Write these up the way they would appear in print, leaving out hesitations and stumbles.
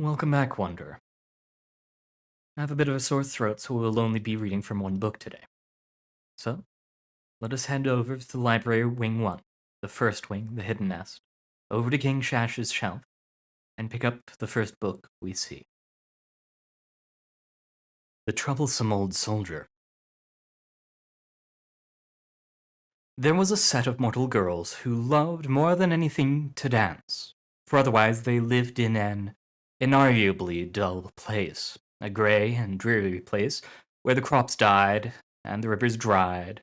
Welcome back, Wanderer. I have a bit of a sore throat, so we'll only be reading from one book today. So, let us head over to the library wing 1, the first wing, the hidden nest, over to King Shash's shelf, and pick up the first book we see. The Troublesome Old Soldier. There was a set of mortal girls who loved more than anything to dance, for otherwise they lived in an inarguably dull place, a grey and dreary place where the crops died and the rivers dried,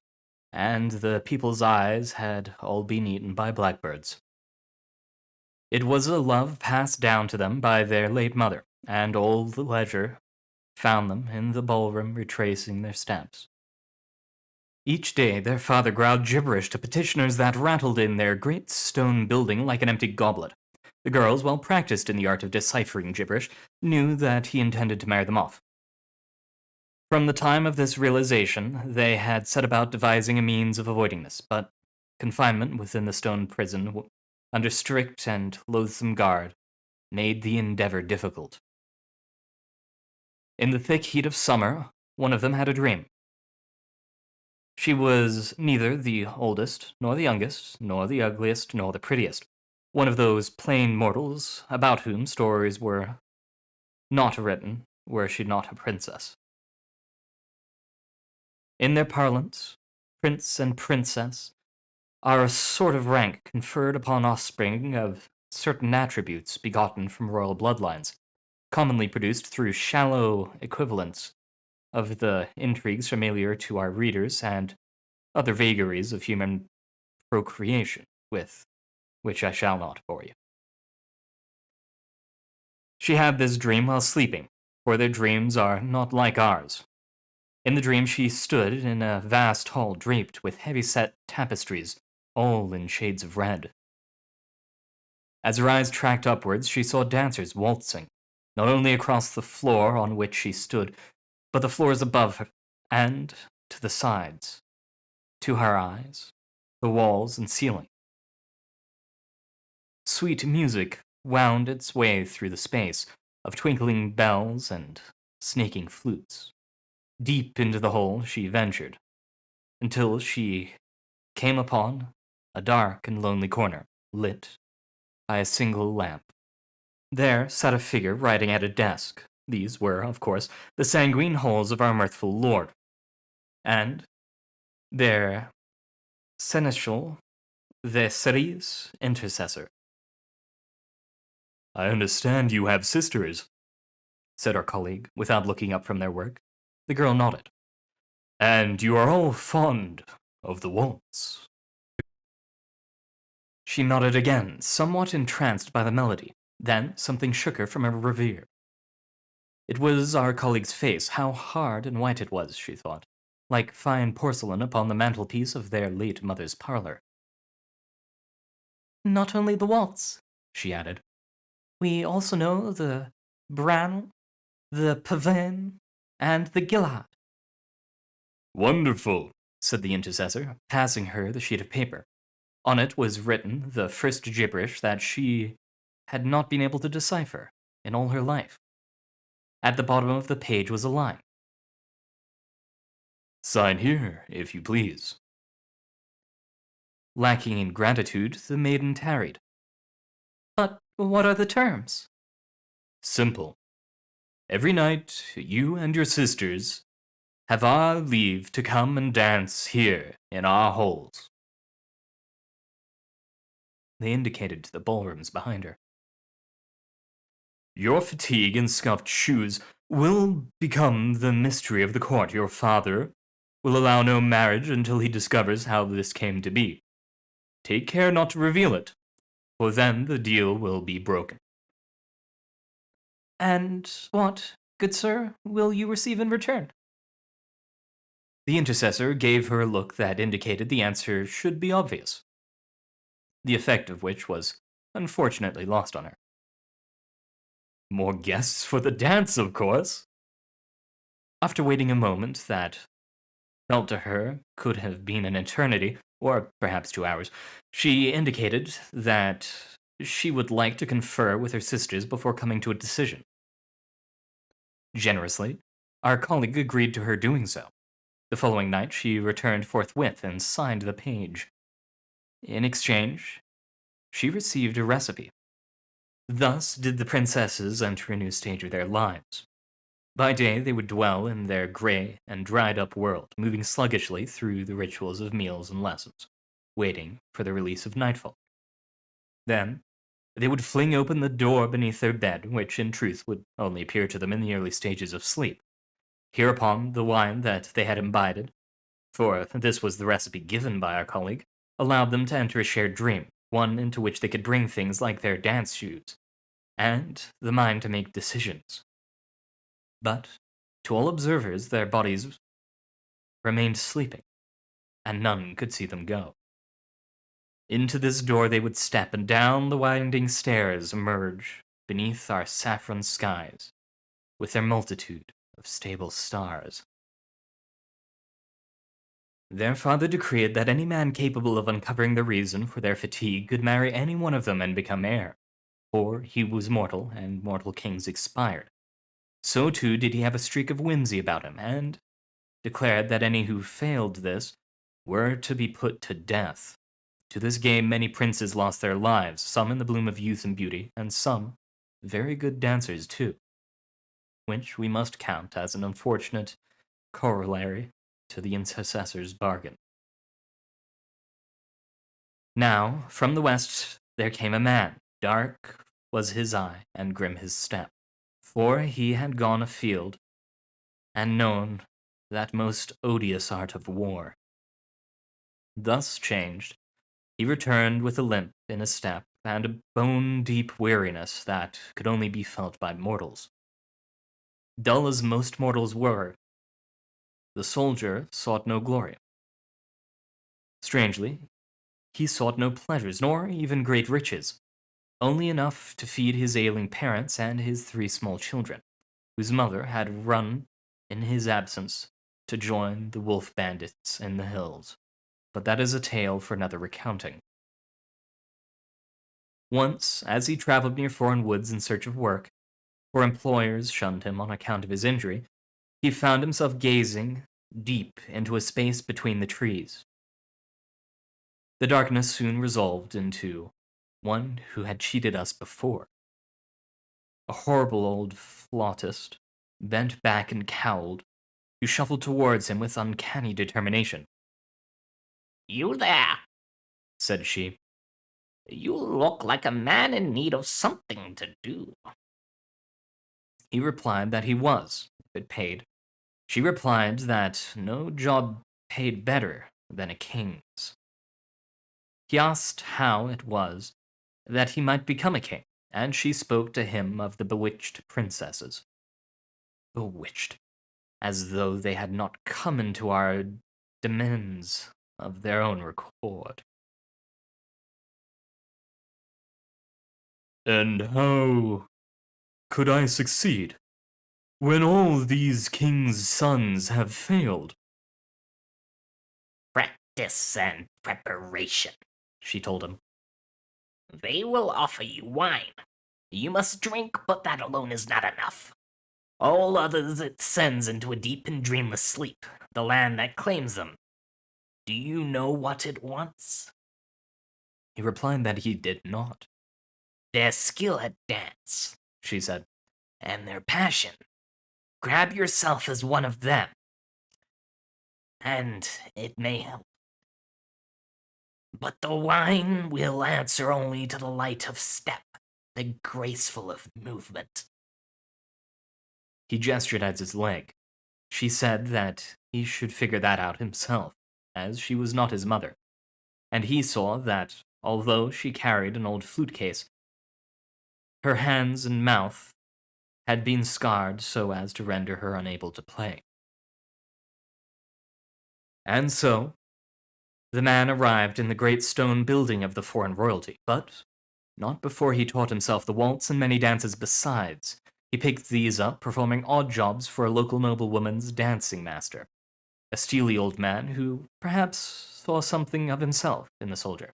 and the people's eyes had all been eaten by blackbirds. It was a love passed down to them by their late mother, and old leisure found them in the ballroom retracing their steps. Each day their father growled gibberish to petitioners that rattled in their great stone building like an empty goblet. The girls, well practiced in the art of deciphering gibberish, knew that he intended to marry them off. From the time of this realization, they had set about devising a means of avoiding this, but confinement within the stone prison, under strict and loathsome guard, made the endeavor difficult. In the thick heat of summer, one of them had a dream. She was neither the oldest, nor the youngest, nor the ugliest, nor the prettiest. One of those plain mortals about whom stories were not written were she not a princess. In their parlance, prince and princess are a sort of rank conferred upon offspring of certain attributes begotten from royal bloodlines, commonly produced through shallow equivalents of the intrigues familiar to our readers and other vagaries of human procreation, with which I shall not bore you. She had this dream while sleeping, for their dreams are not like ours. In the dream she stood in a vast hall draped with heavy-set tapestries, all in shades of red. As her eyes tracked upwards, she saw dancers waltzing, not only across the floor on which she stood, but the floors above her, and to the sides, to her eyes, the walls and ceiling. Sweet music wound its way through the space of twinkling bells and snaking flutes. Deep into the hole she ventured, until she came upon a dark and lonely corner, lit by a single lamp. There sat a figure writing at a desk. These were, of course, the sanguine holes of our mirthful lord, and their seneschal, the Ceres intercessor. "I understand you have sisters," said our colleague, without looking up from their work. The girl nodded. "And you are all fond of the waltz." She nodded again, somewhat entranced by the melody. Then something shook her from her reverie. It was our colleague's face. How hard and white it was, she thought, like fine porcelain upon the mantelpiece of their late mother's parlor. "Not only the waltz," she added. "We also know the Bran, the Pavane, and the Gilad." "Wonderful," said the intercessor, passing her the sheet of paper. On it was written the first gibberish that she had not been able to decipher in all her life. At the bottom of the page was a line. "Sign here, if you please." Lacking in gratitude, the maiden tarried. "But what are the terms?" "Simple. Every night, you and your sisters have our leave to come and dance here in our halls." They indicated to the ballrooms behind her. "Your fatigue and scuffed shoes will become the mystery of the court. Your father will allow no marriage until he discovers how this came to be. Take care not to reveal it, for then the deal will be broken." "And what, good sir, will you receive in return?" The intercessor gave her a look that indicated the answer should be obvious, the effect of which was unfortunately lost on her. "More guests for the dance, of course." After waiting a moment that felt to her could have been an eternity, or perhaps 2 hours, she indicated that she would like to confer with her sisters before coming to a decision. Generously, our colleague agreed to her doing so. The following night, she returned forthwith and signed the page. In exchange, she received a recipe. Thus did the princesses enter a new stage of their lives. By day, they would dwell in their gray and dried up world, moving sluggishly through the rituals of meals and lessons, waiting for the release of nightfall. Then, they would fling open the door beneath their bed, which in truth would only appear to them in the early stages of sleep. Hereupon, the wine that they had imbibed, for this was the recipe given by our colleague, allowed them to enter a shared dream, one into which they could bring things like their dance shoes, and the mind to make decisions. But, to all observers, their bodies remained sleeping, and none could see them go. Into this door they would step, and down the winding stairs emerge beneath our saffron skies, with their multitude of stable stars. Their father decreed that any man capable of uncovering the reason for their fatigue could marry any one of them and become heir, for he was mortal, and mortal kings expired. So too did he have a streak of whimsy about him, and declared that any who failed this were to be put to death. To this game many princes lost their lives, some in the bloom of youth and beauty, and some very good dancers too, which we must count as an unfortunate corollary to the intercessor's bargain. Now, from the west there came a man. Dark was his eye, and grim his step, for he had gone afield, and known that most odious art of war. Thus changed, he returned with a limp in his step, and a bone-deep weariness that could only be felt by mortals. Dull as most mortals were, the soldier sought no glory. Strangely, he sought no pleasures, nor even great riches, only enough to feed his ailing parents and his 3 small children, whose mother had run in his absence to join the wolf bandits in the hills. But that is a tale for another recounting. Once, as he traveled near foreign woods in search of work, for employers shunned him on account of his injury, he found himself gazing deep into a space between the trees. The darkness soon resolved into one who had cheated us before. A horrible old flautist, bent back and cowled, who shuffled towards him with uncanny determination. "You there," said she. "You look like a man in need of something to do." He replied that he was, if it paid. She replied that no job paid better than a king's. He asked how it was that he might become a king, and she spoke to him of the bewitched princesses. Bewitched, as though they had not come into our demesnes of their own accord. And how could I succeed when all these kings' sons have failed? "Practice and preparation," she told him. "They will offer you wine. You must drink, but that alone is not enough. All others it sends into a deep and dreamless sleep, the land that claims them. Do you know what it wants?" He replied that he did not. "Their skill at dance," she said. "and their passion. Grab yourself as one of them, and it may help. But the wine will answer only to the light of step, the graceful of movement." He gestured at his leg. She said that he should figure that out himself, as she was not his mother. And he saw that, although she carried an old flute case, her hands and mouth had been scarred so as to render her unable to play. And so, the man arrived in the great stone building of the foreign royalty, but not before he taught himself the waltz and many dances besides. He picked these up, performing odd jobs for a local noblewoman's dancing master, a steely old man who perhaps saw something of himself in the soldier.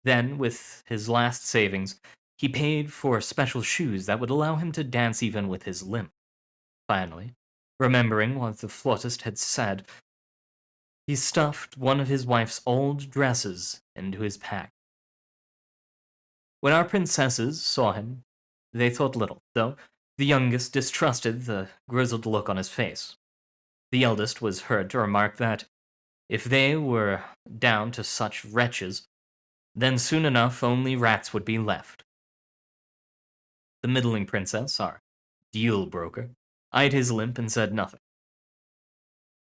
Then, with his last savings, he paid for special shoes that would allow him to dance even with his limp. Finally, remembering what the flautist had said, he stuffed one of his wife's old dresses into his pack. When our princesses saw him, they thought little, though the youngest distrusted the grizzled look on his face. The eldest was heard to remark that if they were down to such wretches, then soon enough only rats would be left. The middling princess, our deal broker, eyed his limp and said nothing.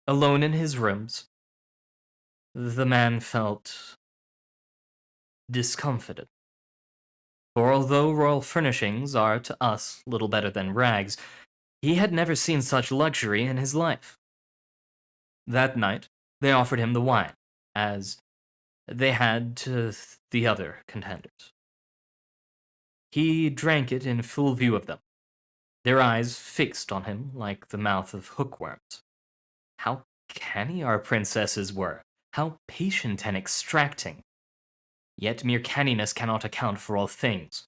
Alone in his rooms, the man felt discomfited. For although royal furnishings are to us little better than rags, he had never seen such luxury in his life. That night, they offered him the wine, as they had to the other contenders. He drank it in full view of them, their eyes fixed on him like the mouth of hookworms. How canny our princesses were, how patient and extracting. Yet mere canniness cannot account for all things.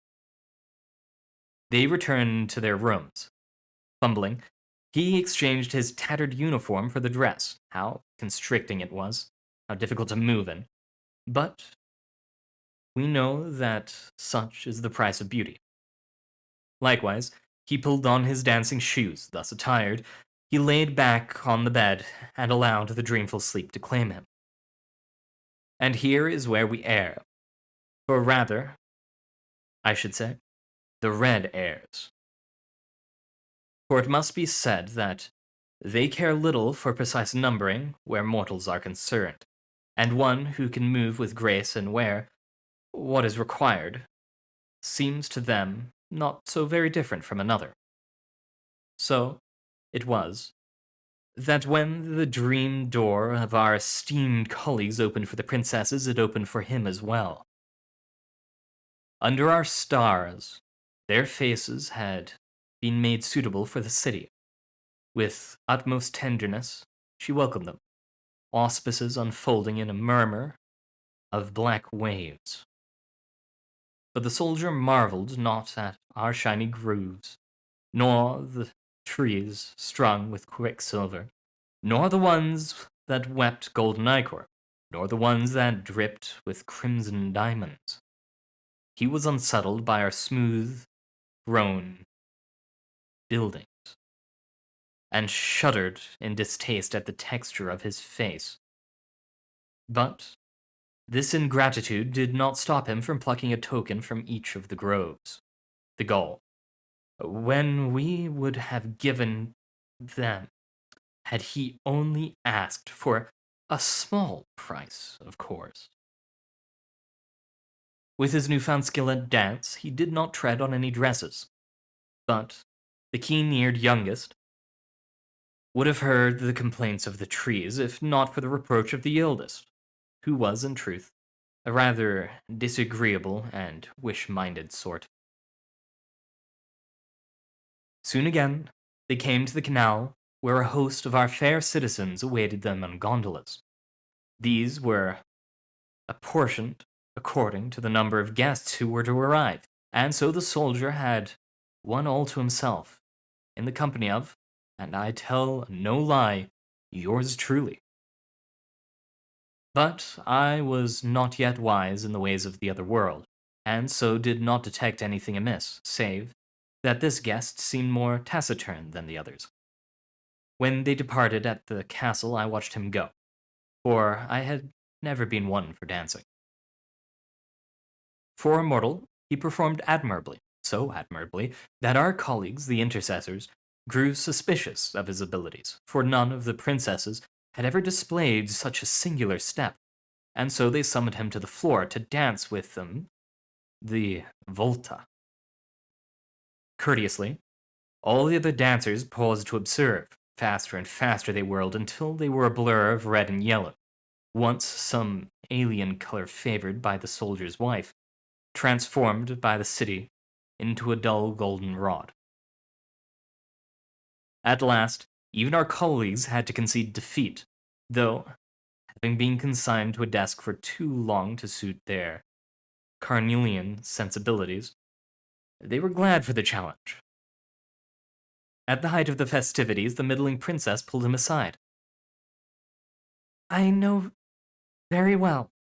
They returned to their rooms. Fumbling, he exchanged his tattered uniform for the dress. How constricting it was, how difficult to move in. But we know that such is the price of beauty. Likewise, he pulled on his dancing shoes. Thus attired, he laid back on the bed and allowed the dreamful sleep to claim him. And here is where we err, or rather, I should say, the red errs. For it must be said that they care little for precise numbering where mortals are concerned, and one who can move with grace and wear what is required seems to them not so very different from another. So it was that when the dream door of our esteemed colleagues opened for the princesses, it opened for him as well. Under our stars, their faces had been made suitable for the city. With utmost tenderness, she welcomed them, auspices unfolding in a murmur of black waves. But the soldier marveled not at our shiny grooves, nor the trees strung with quicksilver, nor the ones that wept golden ichor, nor the ones that dripped with crimson diamonds. He was unsettled by our smooth-grown buildings, and shuddered in distaste at the texture of his face. But this ingratitude did not stop him from plucking a token from each of the groves. The Gaul, when we would have given them, had he only asked for a small price, of course. With his newfound skill at dance, he did not tread on any dresses, but the keen-eared youngest would have heard the complaints of the trees if not for the reproach of the eldest, who was, in truth, a rather disagreeable and wish-minded sort. Soon again, they came to the canal, where a host of our fair citizens awaited them on gondolas. These were apportioned according to the number of guests who were to arrive, and so the soldier had one all to himself, in the company of, and I tell no lie, yours truly. But I was not yet wise in the ways of the other world, and so did not detect anything amiss, save that this guest seemed more taciturn than the others. When they departed at the castle, I watched him go, for I had never been one for dancing. For a mortal, he performed admirably, so admirably that our colleagues, the intercessors, grew suspicious of his abilities, for none of the princesses had ever displayed such a singular step, and so they summoned him to the floor to dance with them the volta. Courteously, all the other dancers paused to observe. Faster and faster they whirled until they were a blur of red and yellow, once some alien color favored by the soldier's wife, transformed by the city into a dull golden rod. At last, even our colleagues had to concede defeat, though, having been consigned to a desk for too long to suit their carnelian sensibilities, they were glad for the challenge. At the height of the festivities, the middling princess pulled him aside. "I know very well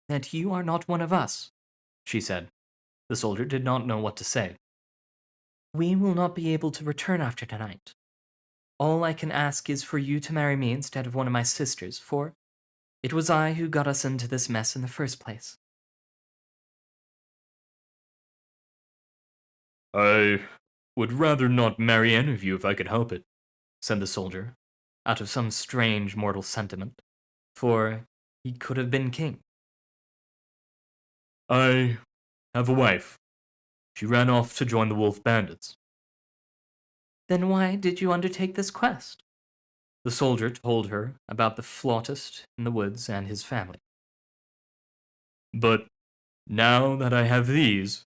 that you are not one of us," she said. The soldier did not know what to say. "We will not be able to return after tonight. All I can ask is for you to marry me instead of one of my sisters, for it was I who got us into this mess in the first place." "I would rather not marry any of you if I could help it," said the soldier, out of some strange mortal sentiment, for he could have been king. "I have a wife. She ran off to join the wolf bandits." "Then why did you undertake this quest?" The soldier told her about the flautist in the woods and his family. "But now that I have these,"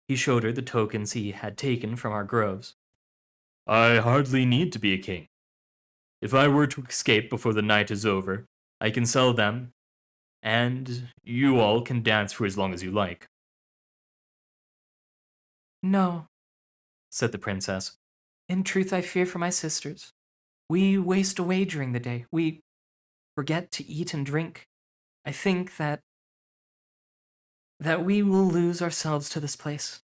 he showed her the tokens he had taken from our groves, "I hardly need to be a king. If I were to escape before the night is over, I can sell them, and you all can dance for as long as you like." "No," said the princess. "In truth, I fear for my sisters. We waste away during the day. We forget to eat and drink. I think that we will lose ourselves to this place.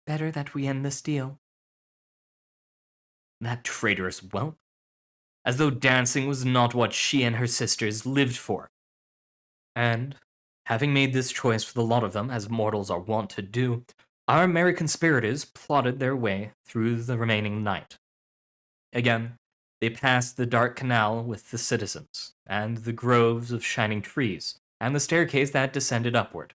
Better that we end this deal." That traitorous whelp. As though dancing was not what she and her sisters lived for. And, having made this choice for the lot of them, as mortals are wont to do, our merry conspirators plodded their way through the remaining night. Again, they passed the dark canal with the citizens, and the groves of shining trees, and the staircase that descended upward.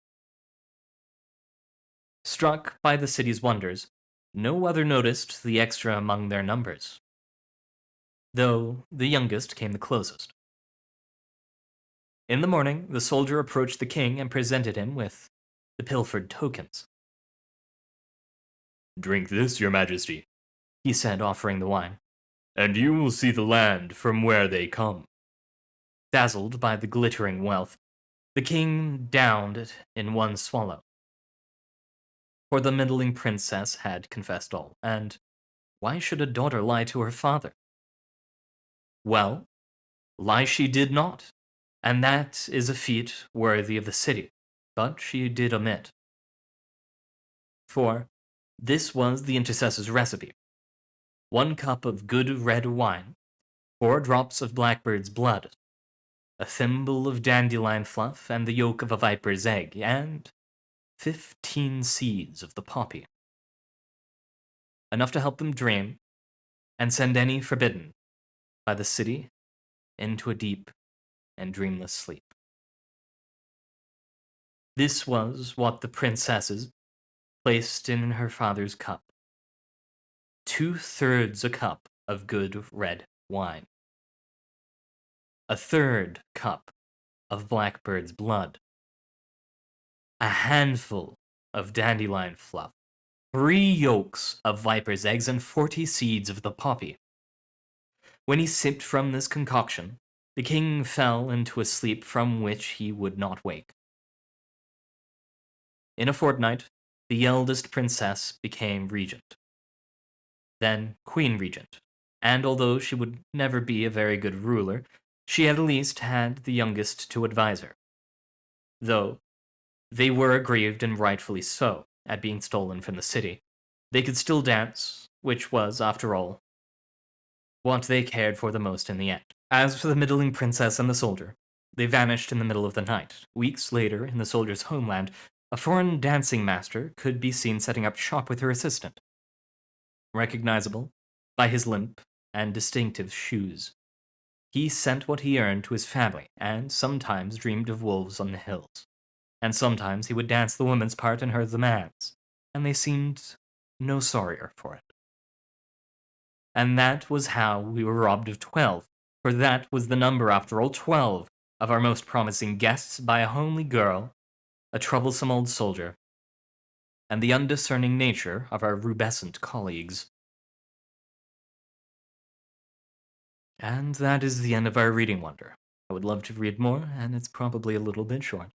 Struck by the city's wonders, no other noticed the extra among their numbers, though the youngest came the closest. In the morning, the soldier approached the king and presented him with the pilfered tokens. "Drink this, your majesty," he said, offering the wine, "and you will see the land from where they come." Dazzled by the glittering wealth, the king downed it in one swallow. For the middling princess had confessed all, and why should a daughter lie to her father? Well, lie she did not, and that is a feat worthy of the city, but she did omit. For this was the intercessor's recipe: 1 cup of good red wine, 4 drops of blackbird's blood, a thimble of dandelion fluff and the yolk of a viper's egg, and 15 seeds of the poppy. Enough to help them dream and send any forbidden by the city into a deep and dreamless sleep. This was what the princesses placed in her father's cup. 2/3 a cup of good red wine. 1/3 cup of blackbird's blood. A handful of dandelion fluff. 3 yolks of viper's eggs and 40 seeds of the poppy. When he sipped from this concoction, the king fell into a sleep from which he would not wake. In a fortnight, the eldest princess became regent, then queen regent, and although she would never be a very good ruler, she at least had the youngest to advise her. Though they were aggrieved, and rightfully so, at being stolen from the city, they could still dance, which was, after all, what they cared for the most in the end. As for the middling princess and the soldier, they vanished in the middle of the night. Weeks later, in the soldier's homeland, a foreign dancing master could be seen setting up shop with her assistant, recognizable by his limp and distinctive shoes. He sent what he earned to his family, and sometimes dreamed of wolves on the hills. And sometimes he would dance the woman's part and her the man's, and they seemed no sorrier for it. And that was how we were robbed of 12, for that was the number, after all, 12 of our most promising guests by a homely girl, a troublesome old soldier, and the undiscerning nature of our rubescent colleagues. And that is the end of our reading wonder. I would love to read more, and it's probably a little bit short.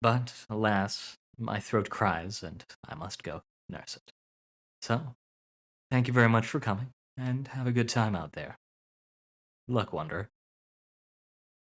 But, alas, my throat cries, and I must go nurse it. So, thank you very much for coming, and have a good time out there. Luck, Wanderer.